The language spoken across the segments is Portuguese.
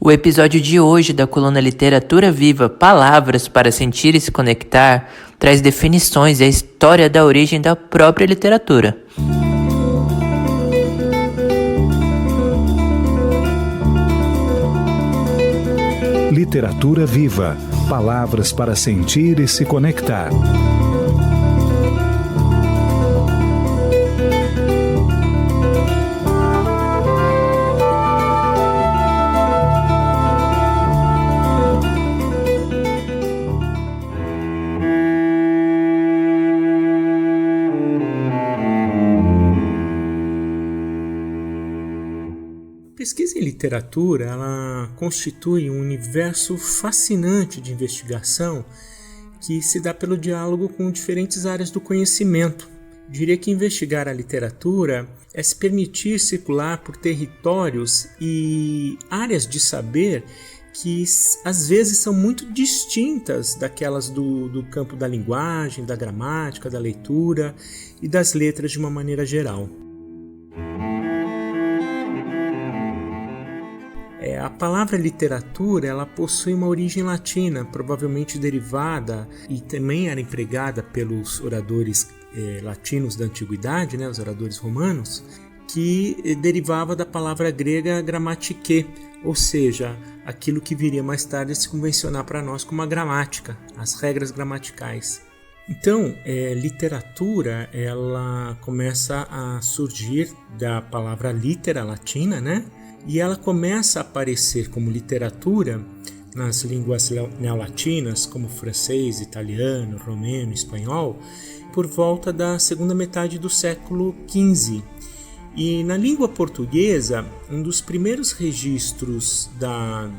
O episódio de hoje da coluna Literatura Viva, Palavras para Sentir e se Conectar, traz definições e a história da origem da própria literatura. Literatura Viva, palavras para sentir e se conectar. Pesquisa em literatura, ela constitui um universo fascinante de investigação que se dá pelo diálogo com diferentes áreas do conhecimento. Eu diria que investigar a literatura é se permitir circular por territórios e áreas de saber que às vezes são muito distintas daquelas do campo da linguagem, da gramática, da leitura e das letras de uma maneira geral. A palavra literatura ela possui uma origem latina, provavelmente derivada e também era empregada pelos oradores latinos da antiguidade, os oradores romanos, que derivava da palavra grega grammatike, ou seja, aquilo que viria mais tarde a se convencionar para nós como a gramática, as regras gramaticais. Então, literatura ela começa a surgir da palavra litera latina, e ela começa a aparecer como literatura nas línguas neolatinas, como francês, italiano, romeno, espanhol, por volta da segunda metade do século XV. E na língua portuguesa, um dos primeiros registros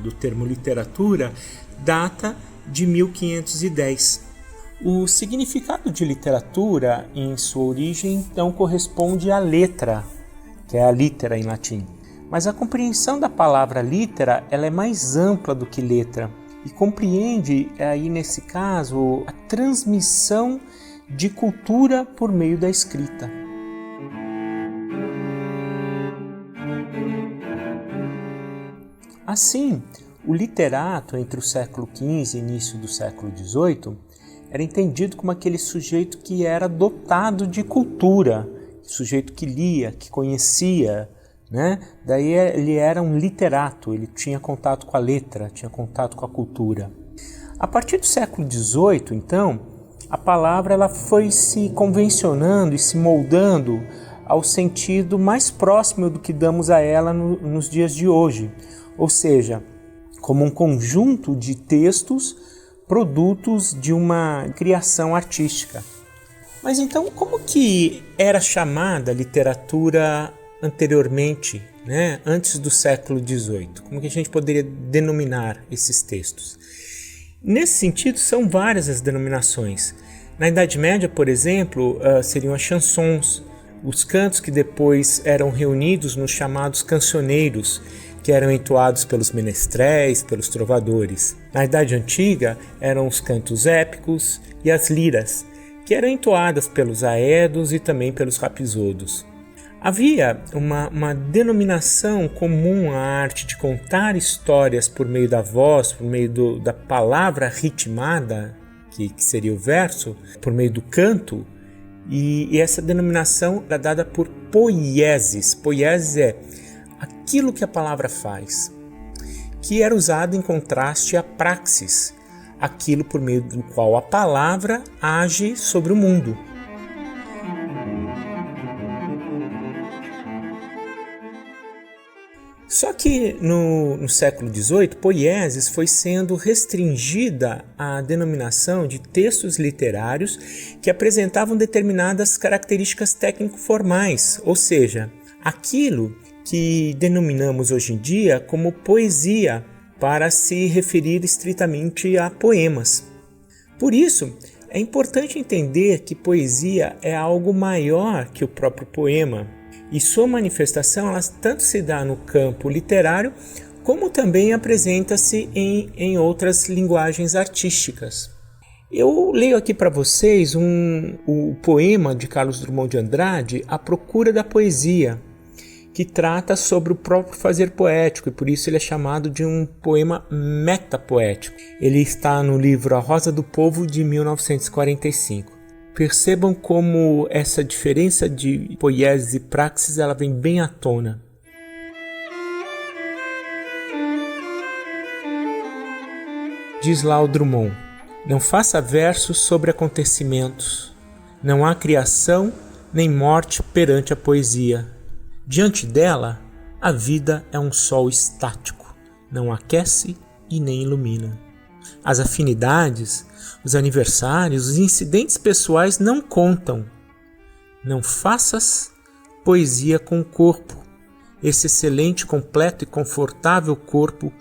do termo literatura data de 1510. O significado de literatura, em sua origem, então corresponde à letra, que é a litera em latim. Mas a compreensão da palavra litera ela é mais ampla do que letra e compreende, aí nesse caso, a transmissão de cultura por meio da escrita. Assim, o literato entre o século XV e início do século XVIII era entendido como aquele sujeito que era dotado de cultura, sujeito que lia, que conhecia, Daí ele era um literato, ele tinha contato com a letra, tinha contato com a cultura. A partir do século XVIII, então, a palavra ela foi se convencionando e se moldando ao sentido mais próximo do que damos a ela nos dias de hoje, ou seja, como um conjunto de textos, produtos de uma criação artística. Mas então, como que era chamada a literatura anteriormente, antes do século XVIII? Como que a gente poderia denominar esses textos? Nesse sentido, são várias as denominações. Na Idade Média, por exemplo, seriam as chansons, os cantos que depois eram reunidos nos chamados cancioneiros, que eram entoados pelos menestréis, pelos trovadores. Na Idade Antiga, eram os cantos épicos e as liras, que eram entoadas pelos aedos e também pelos rapisodos. Havia uma denominação comum à arte de contar histórias por meio da voz, por meio da palavra ritmada, que seria o verso, por meio do canto, e essa denominação era dada por poieses. Poieses é aquilo que a palavra faz, que era usado em contraste à praxis, aquilo por meio do qual a palavra age sobre o mundo. Só que no século XVIII, poieses foi sendo restringida à denominação de textos literários que apresentavam determinadas características técnico-formais, ou seja, aquilo que denominamos hoje em dia como poesia, para se referir estritamente a poemas. Por isso, é importante entender que poesia é algo maior que o próprio poema, e sua manifestação ela tanto se dá no campo literário, como também apresenta-se em outras linguagens artísticas. Eu leio aqui para vocês o poema de Carlos Drummond de Andrade, A Procura da Poesia, que trata sobre o próprio fazer poético, e por isso ele é chamado de um poema metapoético. Ele está no livro A Rosa do Povo, de 1945. Percebam como essa diferença de poieses e praxis ela vem bem à tona. Diz lá o Drummond: não faça versos sobre acontecimentos. Não há criação nem morte perante a poesia. Diante dela, a vida é um sol estático, não aquece e nem ilumina. As afinidades, os aniversários, os incidentes pessoais não contam. Não faças poesia com o corpo, esse excelente, completo e confortável corpo,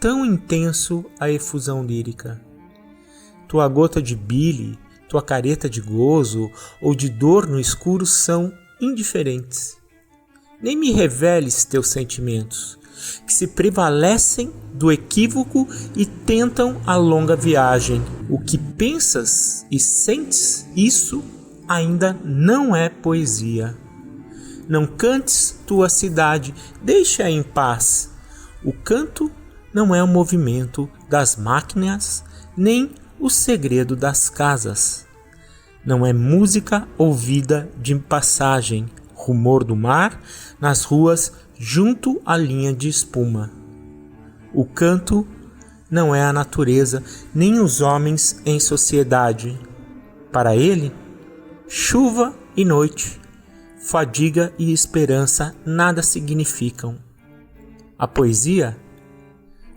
tão intenso a efusão lírica. Tua gota de bile, tua careta de gozo ou de dor no escuro são indiferentes. Nem me reveles teus sentimentos, que se prevalecem do equívoco e tentam a longa viagem. O que pensas e sentes, isso ainda não é poesia. Não cantes tua cidade, deixa-a em paz. O canto não é o movimento das máquinas, nem o segredo das casas. Não é música ouvida de passagem, rumor do mar nas ruas junto à linha de espuma. O canto não é a natureza, nem os homens em sociedade. Para ele, chuva e noite, fadiga e esperança nada significam. A poesia?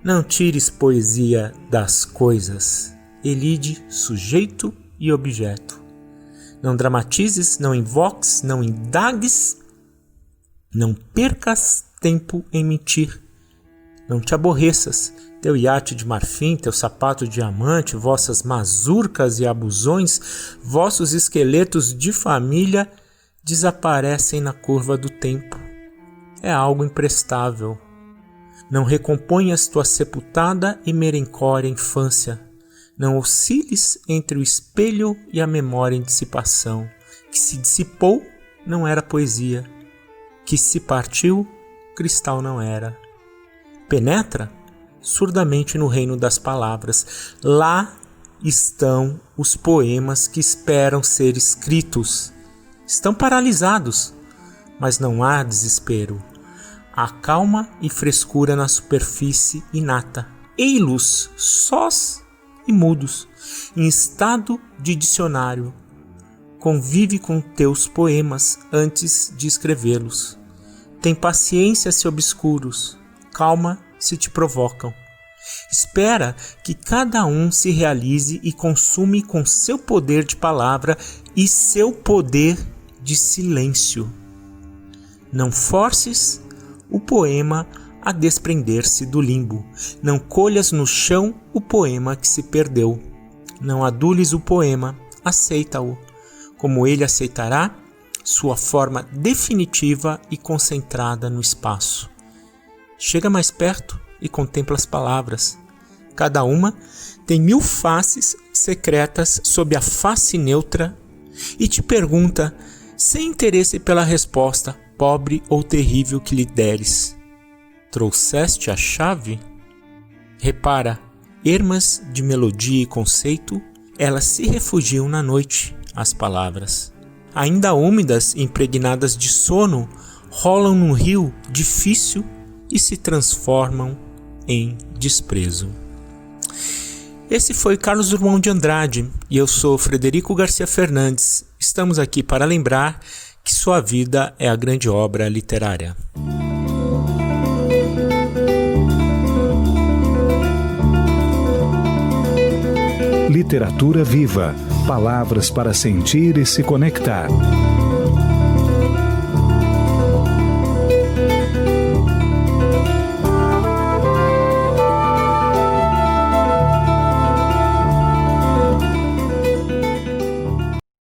Não tires poesia das coisas. Elide sujeito e objeto. Não dramatizes, não invoques, não indagues, não percas tempo em mentir. Não te aborreças. Teu iate de marfim, teu sapato de diamante, vossas mazurcas e abusões, vossos esqueletos de família desaparecem na curva do tempo. É algo imprestável. Não recomponhas tua sepultada e merencória infância. Não osciles entre o espelho e a memória em dissipação. Que se dissipou não era poesia. Que se partiu, cristal não era. Penetra surdamente no reino das palavras. Lá estão os poemas que esperam ser escritos. Estão paralisados, mas não há desespero. Há calma e frescura na superfície inata. Ei-los sós e mudos, em estado de dicionário. Convive com teus poemas antes de escrevê-los. Tem paciência se obscuros, calma se te provocam. Espera que cada um se realize e consume com seu poder de palavra e seu poder de silêncio. Não forces o poema a desprender-se do limbo. Não colhas no chão o poema que se perdeu. Não adules o poema, aceita-o, como ele aceitará sua forma definitiva e concentrada no espaço. Chega mais perto e contempla as palavras. Cada uma tem 1000 faces secretas sob a face neutra e te pergunta, sem interesse pela resposta, pobre ou terrível que lhe deres: trouxeste a chave? Repara, ermas de melodia e conceito, elas se refugiam na noite, as palavras. Ainda úmidas, impregnadas de sono, rolam num rio difícil e se transformam em desprezo. Esse foi Carlos Drummond de Andrade e eu sou Frederico Garcia Fernandes. Estamos aqui para lembrar que sua vida é a grande obra literária. Literatura viva. Palavras para sentir e se conectar.